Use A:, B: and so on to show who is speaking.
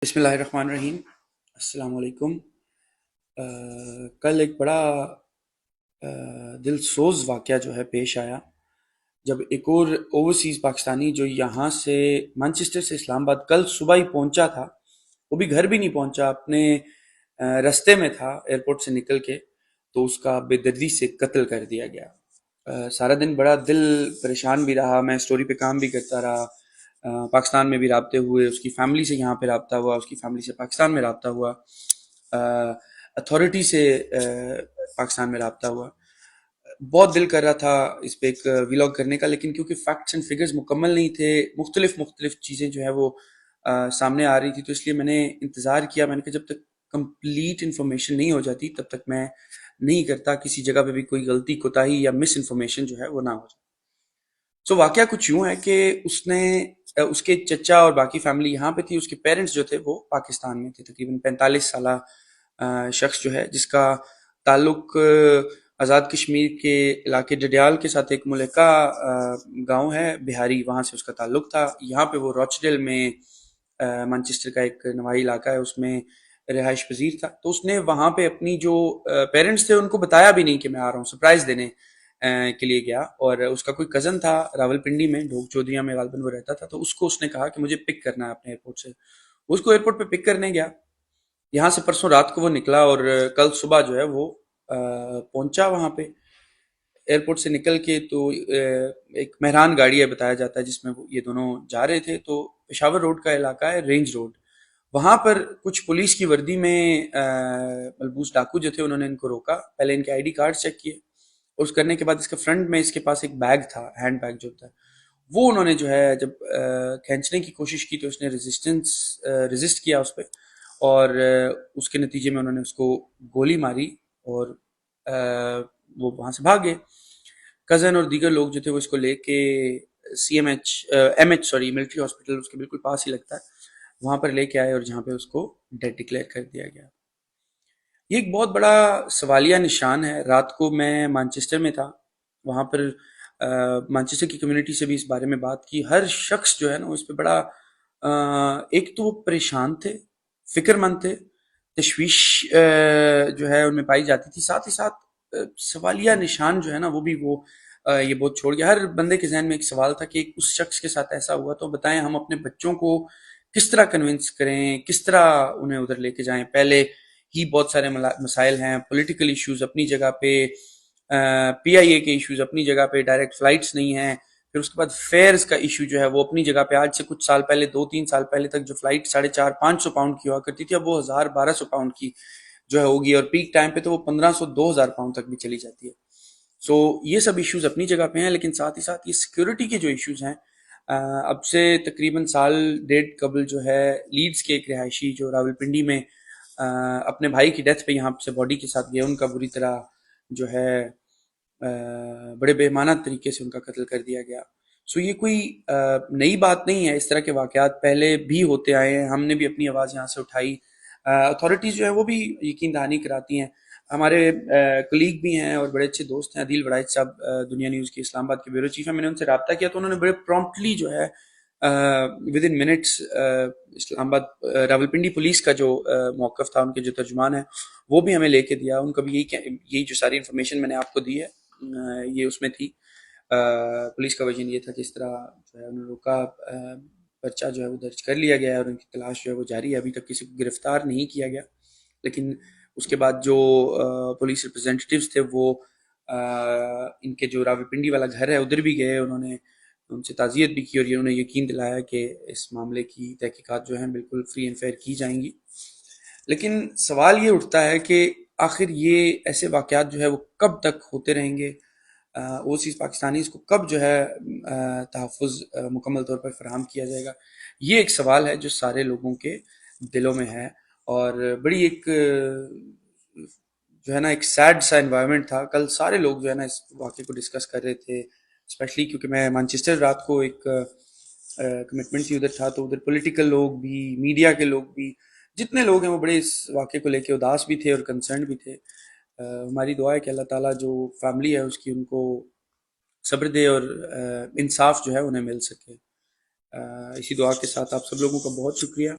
A: بسم اللہ الرحمن الرحیم۔ السلام علیکم۔ کل ایک بڑا دل سوز واقعہ جو ہے پیش آیا، جب ایک اور اوورسیز پاکستانی جو یہاں سے مانچسٹر سے اسلام آباد کل صبح ہی پہنچا تھا، وہ بھی گھر بھی نہیں پہنچا، اپنے رستے میں تھا ایئرپورٹ سے نکل کے، تو اس کا بے دردی سے قتل کر دیا گیا۔ سارا دن بڑا دل پریشان بھی رہا، میں سٹوری پہ کام بھی کرتا رہا، پاکستان میں بھی رابطے ہوئے، اس کی فیملی سے یہاں پہ رابطہ ہوا، اس کی فیملی سے پاکستان میں رابطہ ہوا، اتھارٹی سے پاکستان میں رابطہ ہوا۔ بہت دل کر رہا تھا اس پہ ایک ولاگ کرنے کا، لیکن کیونکہ فیکٹس اینڈ فگرز مکمل نہیں تھے، مختلف چیزیں جو ہے وہ سامنے آ رہی تھی، تو اس لیے میں نے انتظار کیا۔ میں نے کہا جب تک کمپلیٹ انفارمیشن نہیں ہو جاتی تب تک میں نہیں کرتا، کسی جگہ پہ بھی کوئی غلطی کوتاہی یا مس انفارمیشن جو ہے وہ نہ ہو جائے۔ سو واقعہ کچھ یوں ہے کہ اس کے چچا اور باقی فیملی یہاں پہ تھی، اس کے پیرنٹس جو تھے وہ پاکستان میں تھے، تقریباً 45 سالہ شخص جو ہے، جس کا تعلق آزاد کشمیر کے علاقے ڈڈیال کے ساتھ ایک ملکہ گاؤں ہے بہاری، وہاں سے اس کا تعلق تھا۔ یہاں پہ وہ روچڈیل میں مانچسٹر کا ایک نواحی علاقہ ہے، اس میں رہائش پذیر تھا، تو اس نے وہاں پہ اپنی جو پیرنٹس تھے ان کو بتایا بھی نہیں کہ میں آ رہا ہوں، سرپرائز دینے کے لیے گیا، اور اس کا کوئی کزن تھا راول پنڈی میں، ڈھوک چودھریاں میں غالباً وہ رہتا تھا، تو اس کو اس نے کہا کہ مجھے پک کرنا ہے اپنے ایئرپورٹ سے۔ اس کو ایئرپورٹ پہ پک کرنے گیا، یہاں سے پرسوں رات کو وہ نکلا، اور کل صبح جو ہے وہ پہنچا وہاں پہ ایئرپورٹ سے نکل کے، تو ایک مہران گاڑی ہے بتایا جاتا ہے جس میں یہ دونوں جا رہے تھے، تو پشاور روڈ کا علاقہ ہے، رینج روڈ، وہاں پر کچھ پولیس کی وردی میں ملبوس ڈاکو جو تھے، انہوں نے ان کو روکا، پہلے ان کے آئی ڈی کارڈ چیک کیے، اور اس کرنے کے بعد اس کے فرنٹ میں اس کے پاس ایک بیگ تھا، ہینڈ بیگ جو ہوتا ہے، وہ انہوں نے جو ہے جب کھینچنے کی کوشش کی تو اس نے ریزسٹ کیا اس پہ، اور اس کے نتیجے میں انہوں نے اس کو گولی ماری، اور وہ وہاں سے بھاگے۔ کزن اور دیگر لوگ جو تھے وہ اس کو لے کے ایم ایچ سوری ملٹری ہاسپٹل، اس کے بالکل پاس ہی لگتا ہے، وہاں پر لے کے آئے، اور جہاں پہ اس کو ڈیڈ ڈکلیئر کر دیا گیا۔ یہ ایک بہت بڑا سوالیہ نشان ہے۔ رات کو میں مانچسٹر میں تھا، وہاں پر مانچسٹر کی کمیونٹی سے بھی اس بارے میں بات کی، ہر شخص جو ہے نا اس پہ بڑا ایک تو وہ پریشان تھے، فکر مند تھے، تشویش جو ہے ان میں پائی جاتی تھی، ساتھ ہی ساتھ سوالیہ نشان جو ہے نا وہ بھی وہ یہ بہت چھوڑ گیا۔ ہر بندے کے ذہن میں ایک سوال تھا کہ اس شخص کے ساتھ ایسا ہوا تو بتائیں ہم اپنے بچوں کو کس طرح کنونس کریں، کس طرح انہیں ادھر لے کے جائیں۔ پہلے ہی بہت سارے مسائل ہیں، پولیٹیکل ایشوز اپنی جگہ پہ، پی آئی اے کے ایشوز اپنی جگہ پہ، ڈائریکٹ فلائٹس نہیں ہیں، پھر اس کے بعد فیئرز کا ایشو جو ہے وہ اپنی جگہ پہ، آج سے کچھ سال پہلے 2-3 سال پہلے تک جو فلائٹ 450-500 پاؤنڈ کی ہوا کرتی تھی، اب وہ 1000-1200 پاؤنڈ کی جو ہے ہوگی، اور پیک ٹائم پہ تو وہ 1500-2000 پاؤنڈ تک بھی چلی جاتی ہے۔ سو یہ سب ایشوز اپنی جگہ پہ ہیں، لیکن ساتھ ہی ساتھ یہ سیکیورٹی کے جو ایشوز ہیں، اب سے تقریباً سال ڈیڑھ قبل جو ہے لیڈز کے ایک رہائشی جو راول پنڈی میں اپنے بھائی کی ڈیتھ پہ یہاں سے باڈی کے ساتھ گیا، ان کا بری طرح جو ہے بڑے بے ایمانہ طریقے سے ان کا قتل کر دیا گیا۔ سو یہ کوئی نئی بات نہیں ہے، اس طرح کے واقعات پہلے بھی ہوتے آئے ہیں، ہم نے بھی اپنی آواز یہاں سے اٹھائی، اتھارٹیز جو ہیں وہ بھی یقین دہانی کراتی ہیں۔ ہمارے کلیگ بھی ہیں اور بڑے اچھے دوست ہیں، عدیل وڑائچ صاحب دنیا نیوز کے اسلام آباد کے بیورو چیف ہیں، میں نے ان سے رابطہ کیا تو انہوں نے بڑے پرومپٹلی جو ہے ود ان منٹس اسلام آباد راولپنڈی پولیس کا جو موقف تھا، ان کے جو ترجمان ہیں وہ بھی ہمیں لے کے دیا، ان کا بھی یہی جو ساری انفارمیشن میں نے آپ کو دی ہے یہ اس میں تھی۔ پولیس کا ورژن یہ تھا کہ اس طرح جو ہے انہوں نے روکا، پرچہ جو ہے وہ درج کر لیا گیا ہے اور ان کی تلاش جو ہے وہ جاری ہے، ابھی تک کسی کو گرفتار نہیں کیا گیا، لیکن اس کے بعد جو پولیس ریپرزینٹیوز تھے وہ ان کے جو راولپنڈی والا گھر ہے ادھر بھی گئے، انہوں نے ان سے تعزیت بھی کی، اور انہوں نے یقین دلایا کہ اس معاملے کی تحقیقات جو ہیں بالکل فری اینڈ فیئر کی جائیں گی۔ لیکن سوال یہ اٹھتا ہے کہ آخر یہ ایسے واقعات جو ہے وہ کب تک ہوتے رہیں گے، اوورسیز پاکستانیز کو کب جو ہے تحفظ مکمل طور پر فراہم کیا جائے گا، یہ ایک سوال ہے جو سارے لوگوں کے دلوں میں ہے، اور بڑی ایک جو ہے نا ایک سیڈ سا انوائرمنٹ تھا۔ کل سارے لوگ جو ہے نا اس واقعے کو ڈسکس کر رہے تھے، اسپیشلی کیونکہ میں مانچسٹر رات کو ایک کمٹمنٹ تھی ادھر تھا، تو ادھر پولیٹیکل لوگ بھی، میڈیا کے لوگ بھی، جتنے لوگ ہیں وہ بڑے اس واقعے کو لے کے اداس بھی تھے اور کنسرنڈ بھی تھے۔ ہماری دعا ہے کہ اللہ تعالیٰ جو فیملی ہے اس کی ان کو صبر دے اور انصاف جو ہے انہیں مل سکے۔ اسی دعا کے ساتھ آپ سب لوگوں کا بہت شکریہ۔